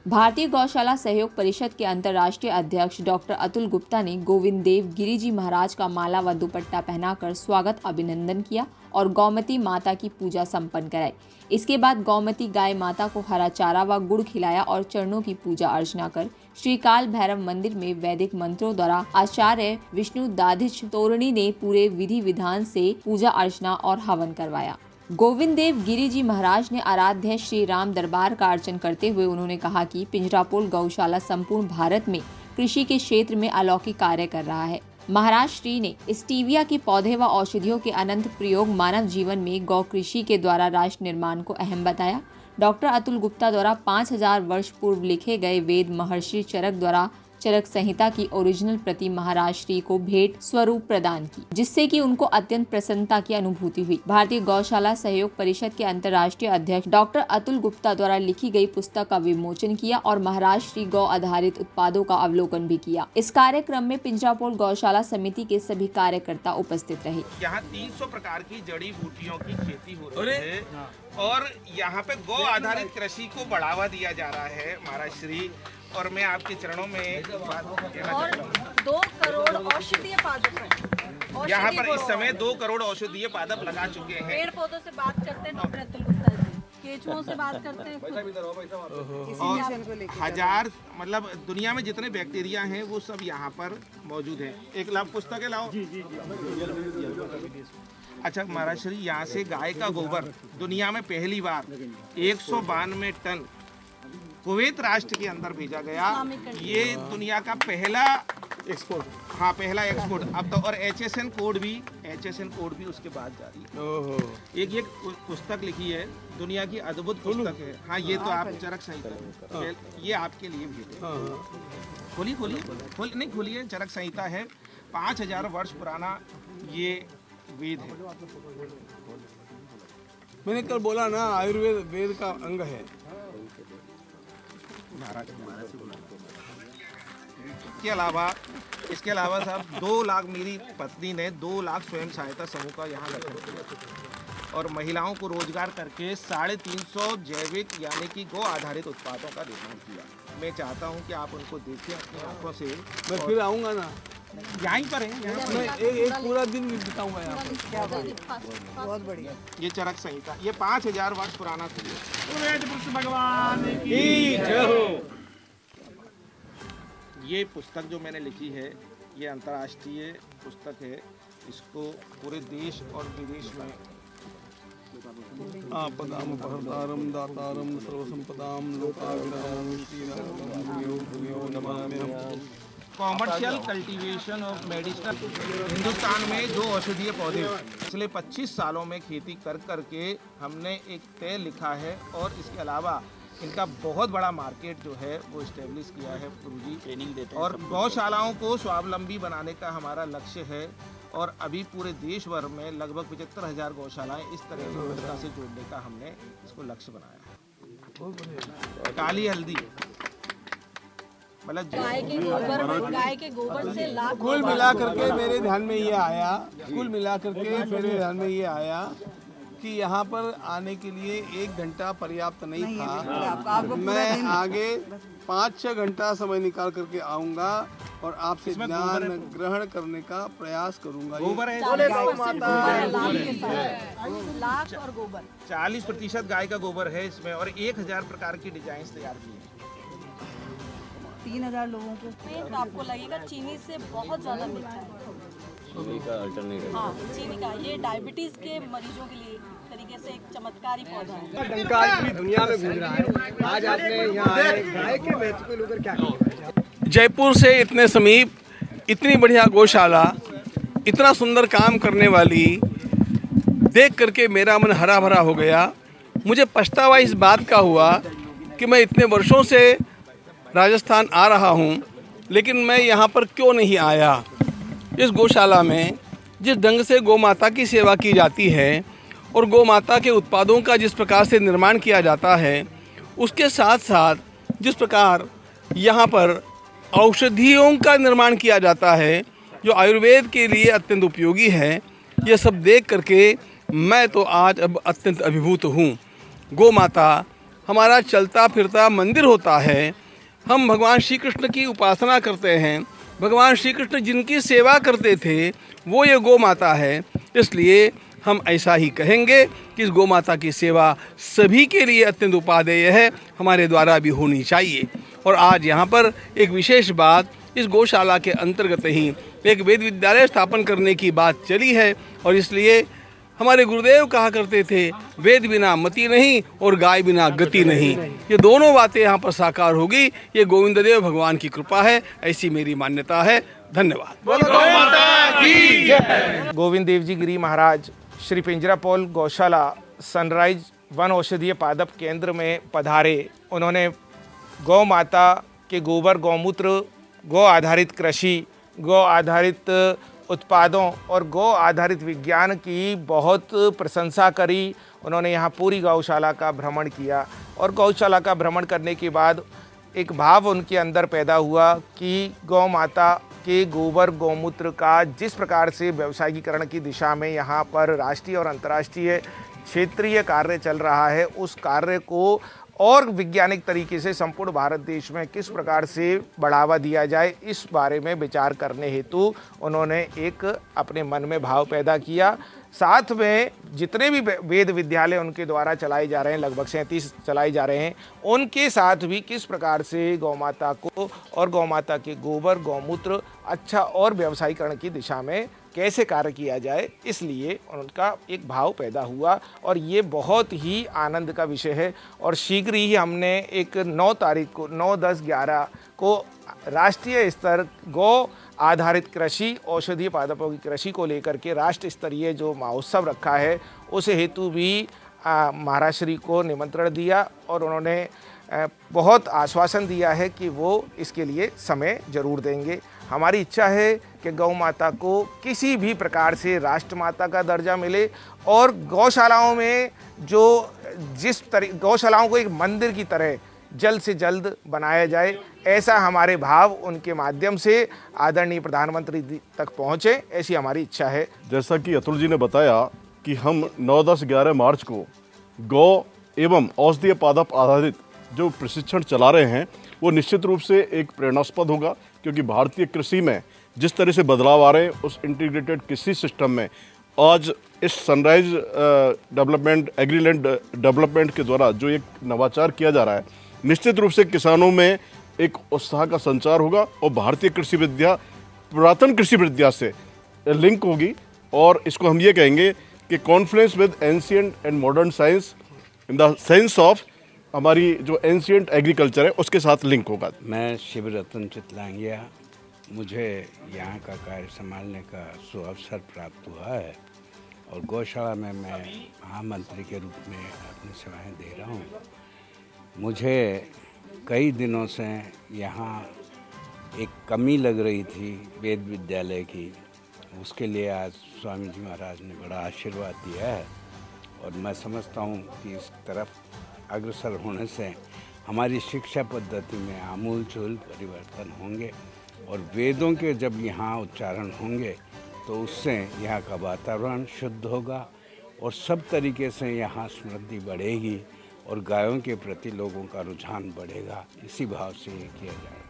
भारतीय गौशाला सहयोग परिषद के अंतर्राष्ट्रीय अध्यक्ष डॉक्टर अतुल गुप्ता ने गोविंद देव गिरी जी महाराज का माला व दुपट्टा पहनाकर स्वागत अभिनंदन किया और गौमती माता की पूजा संपन्न कराई। इसके बाद गौमती गाय माता को हरा चारा व गुड़ खिलाया और चरणों की पूजा अर्चना कर श्री काल भैरव मंदिर में वैदिक मंत्रों द्वारा आचार्य विष्णु दाधिच तोरणी ने पूरे विधि विधान से पूजा अर्चना और हवन करवाया। गोविंद देव गिरी जी महाराज ने आराध्य श्री राम दरबार का अर्चन करते हुए उन्होंने कहा कि पिंजरापोल गौशाला संपूर्ण भारत में कृषि के क्षेत्र में अलौकिक कार्य कर रहा है। महाराज श्री ने स्टीविया के पौधे व औषधियों के अनंत प्रयोग मानव जीवन में गौ कृषि के द्वारा राष्ट्र निर्माण को अहम बताया। डॉक्टर अतुल गुप्ता द्वारा 5000 वर्ष पूर्व लिखे गए वेद महर्षि चरक द्वारा चरक संहिता की ओरिजिनल प्रति महाराज श्री को भेंट स्वरूप प्रदान की, जिससे कि उनको अत्यंत प्रसन्नता की अनुभूति हुई। भारतीय गौशाला सहयोग परिषद के अंतर्राष्ट्रीय अध्यक्ष डॉक्टर अतुल गुप्ता द्वारा लिखी गई पुस्तक का विमोचन किया और महाराज श्री गौ आधारित उत्पादों का अवलोकन भी किया। इस कार्यक्रम में पिंजरापोल गौशाला समिति के सभी कार्यकर्ता उपस्थित रहे। यहाँ 300 प्रकार की जड़ी बूटियों की खेती हो रही है और यहाँ पे गौ आधारित कृषि को बढ़ावा दिया जा रहा है महाराज श्री। और मैं आपके चरणों में एक बात कहना चाहता हूँ। 2 करोड़ औषधीय पादप हैं। यहाँ पर इस समय 2 करोड़ औषधीय पादप लगा चुके हैं। पेड़ पौधों से बात करते हैं डॉक्टर अतुल गुप्ता जी, केचुओं से बात करते हैं और हजार मतलब दुनिया में जितने बैक्टीरिया हैं वो सब यहाँ पर मौजूद हैं। एक लाभ पुस्तकें लाओ। अच्छा महाराज श्री, यहाँ से गाय का गोबर दुनिया में पहली बार 192 टन कुवैत राष्ट्र के अंदर भेजा गया। ये दुनिया का पहला एक्सपोर्ट, हाँ पहला एक्सपोर्ट। अब तो और HSN कोड भी उसके बाद जारी है। एक पुस्तक लिखी है, दुनिया की अद्भुत पुस्तक है। हाँ ये तो आप चरक संहिता, ये आपके लिए भी खोलिए चरक संहिता है। 5000 वर्ष पुराना ये वेद है। मैंने कल बोला ना, आयुर्वेद वेद का अंग है। इसके अलावा साहब 2 लाख मेरी पत्नी ने 2 लाख स्वयं सहायता समूह का यहाँ गठन किया और महिलाओं को रोजगार करके 350 जैविक यानी कि गौ आधारित उत्पादों का निर्माण किया। मैं चाहता हूँ कि आप उनको देखें अपनी आंखों से। मैं फिर आऊँगा ना, यहीं पर है। मैं एक पूरा दिन बिताऊंगा यहाँ पर। बहुत बढ़िया। ये चरक संहिता, ये 5000 वर्ष पुराना भगवान की जय हो। ये पुस्तक जो मैंने लिखी है ये अंतर्राष्ट्रीय पुस्तक है। इसको पूरे देश और विदेश में आपदाम भरतारम दातारम सर्वसंपदाम लोकाभिराम नमाम्यहम्। Commercial cultivation of medicinal. Hindustan में जो औषधीय पौधे पिछले 25 सालों में खेती कर करके हमने एक तय लिखा है और इसके अलावा इनका बहुत बड़ा मार्केट जो है वो इस्टेब्लिश किया है। गुरुजी ट्रेनिंग देते हैं और गौशालाओं को स्वावलंबी बनाने का हमारा लक्ष्य है। और अभी पूरे देश भर में लगभग 75,000 गौशालाएं इस तरह की व्यवस्था से जोड़ने का हमने इसको लक्ष्य बनाया है। काली हल्दी मतलब गाय के गोबर से लाख। कुल मिला करके मेरे ध्यान में ये आया कि यहाँ पर आने के लिए 1 घंटा पर्याप्त नहीं था। मैं आगे 5-6 घंटा समय निकाल करके आऊँगा और आपसे ज्ञान ग्रहण करने का प्रयास करूँगा। लाख और गोबर 40% गाय का गोबर है इसमें और 1000 प्रकार की डिजाइन तैयार की है। 3000 लोगों को पेट आपको लगेगा चीनी से बहुत ज्यादा मीठा है। चीनी का अल्टरनेटिव। हाँ चीनी का, ये डायबिटीज के मरीजों के लिए तरीके से एक चमत्कारी पौधा है। डंका आज पूरी दुनिया में गूंज रहा है। आज आपने यहाँ आए, गाय के महत्व को लेकर क्या कहेंगे? जयपुर से इतने समीप इतनी बढ़िया गौशाला, इतना सुंदर काम करने वाली देख करके मेरा मन हरा भरा हो गया। मुझे पछतावा इस बात का हुआ कि मैं इतने वर्षों से राजस्थान आ रहा हूँ, लेकिन मैं यहाँ पर क्यों नहीं आया। इस गौशाला में जिस ढंग से गौ माता की सेवा की जाती है और गौ माता के उत्पादों का जिस प्रकार से निर्माण किया जाता है, उसके साथ साथ जिस प्रकार यहाँ पर औषधियों का निर्माण किया जाता है जो आयुर्वेद के लिए अत्यंत उपयोगी है, ये सब देख करके मैं तो आज अब अत्यंत अभिभूत हूँ। गौ माता हमारा चलता फिरता मंदिर होता है। हम भगवान श्री कृष्ण की उपासना करते हैं। भगवान श्री कृष्ण जिनकी सेवा करते थे वो ये गौ माता है। इसलिए हम ऐसा ही कहेंगे कि इस गौ माता की सेवा सभी के लिए अत्यंत उपादेय है, हमारे द्वारा भी होनी चाहिए। और आज यहाँ पर एक विशेष बात, इस गौशाला के अंतर्गत ही एक वेद विद्यालय स्थापन करने की बात चली है। और इसलिए हमारे गुरुदेव कहा करते थे, वेद बिना मति नहीं और गाय बिना गति नहीं। ये दोनों बातें यहाँ पर साकार होगी, ये गोविंद देव भगवान की कृपा है, ऐसी मेरी मान्यता है। धन्यवाद। गोविंद देव जी गिरी महाराज श्री पिंजरापोल गौशाला सनराइज वन औषधीय पादप केंद्र में पधारे। उन्होंने गौ माता के गोबर, गौमूत्र, गौ आधारित कृषि, गौ आधारित उत्पादों और गौ आधारित विज्ञान की बहुत प्रशंसा करी। उन्होंने यहाँ पूरी गौशाला का भ्रमण किया और गौशाला का भ्रमण करने के बाद एक भाव उनके अंदर पैदा हुआ कि गौ माता के गोबर, गौमूत्र का जिस प्रकार से व्यावसायिकीकरण की दिशा में यहाँ पर राष्ट्रीय और अंतर्राष्ट्रीय क्षेत्रीय कार्य चल रहा है, उस कार्य को और वैज्ञानिक तरीके से संपूर्ण भारत देश में किस प्रकार से बढ़ावा दिया जाए, इस बारे में विचार करने हेतु उन्होंने एक अपने मन में भाव पैदा किया। साथ में जितने भी वेद विद्यालय उनके द्वारा चलाए जा रहे हैं, लगभग 37 चलाए जा रहे हैं, उनके साथ भी किस प्रकार से गौ माता को और गौ माता के गोबर, गौमूत्र अच्छा और व्यावसायीकरण की दिशा में कैसे कार्य किया जाए, इसलिए उनका एक भाव पैदा हुआ। और ये बहुत ही आनंद का विषय है। और शीघ्र ही हमने एक 9 तारीख को 9, 10, 11 को राष्ट्रीय स्तर गौ आधारित कृषि, औषधीय पादपों की कृषि को लेकर के राष्ट्र स्तरीय जो महोत्सव रखा है, उस हेतु भी महाराज श्री को निमंत्रण दिया और उन्होंने बहुत आश्वासन दिया है कि वो इसके लिए समय जरूर देंगे। हमारी इच्छा है कि गौ माता को किसी भी प्रकार से राष्ट्रमाता का दर्जा मिले और गौशालाओं में गौशालाओं को एक मंदिर की तरह जल्द से जल्द बनाया जाए, ऐसा हमारे भाव उनके माध्यम से आदरणीय प्रधानमंत्री तक पहुँचे, ऐसी हमारी इच्छा है। जैसा कि अतुल जी ने बताया कि हम 9, 10, 11 मार्च को गौ एवं औषधीय पादप आधारित जो प्रशिक्षण चला रहे हैं वो निश्चित रूप से एक प्रेरणास्पद होगा, क्योंकि भारतीय कृषि में जिस तरह से बदलाव आ रहे हैं उस इंटीग्रेटेड कृषि सिस्टम में आज इस सनराइज डेवलपमेंट, एग्रीलैंड डेवलपमेंट के द्वारा जो एक नवाचार किया जा रहा है, निश्चित रूप से किसानों में एक उत्साह का संचार होगा और भारतीय कृषि विद्या पुरातन कृषि विद्या से लिंक होगी। और इसको हम ये कहेंगे कि Confluence with ancient and modern science in the sense of हमारी जो एंशिएंट एग्रीकल्चर है उसके साथ लिंक होगा। मैं शिव रतन चितलांगिया, मुझे यहाँ का कार्य संभालने का सुअवसर प्राप्त हुआ है और गौशाला में मैं महामंत्री के रूप में अपनी सेवाएं दे रहा हूँ। मुझे कई दिनों से यहाँ एक कमी लग रही थी वेद विद्यालय की, उसके लिए आज स्वामी जी महाराज ने बड़ा आशीर्वाद दिया है और मैं समझता हूँ कि इस तरफ अग्रसर होने से हमारी शिक्षा पद्धति में आमूलचूल परिवर्तन होंगे और वेदों के जब यहाँ उच्चारण होंगे तो उससे यहाँ का वातावरण शुद्ध होगा और सब तरीके से यहाँ समृद्धि बढ़ेगी और गायों के प्रति लोगों का रुझान बढ़ेगा। इसी भाव से ये किया जाएगा।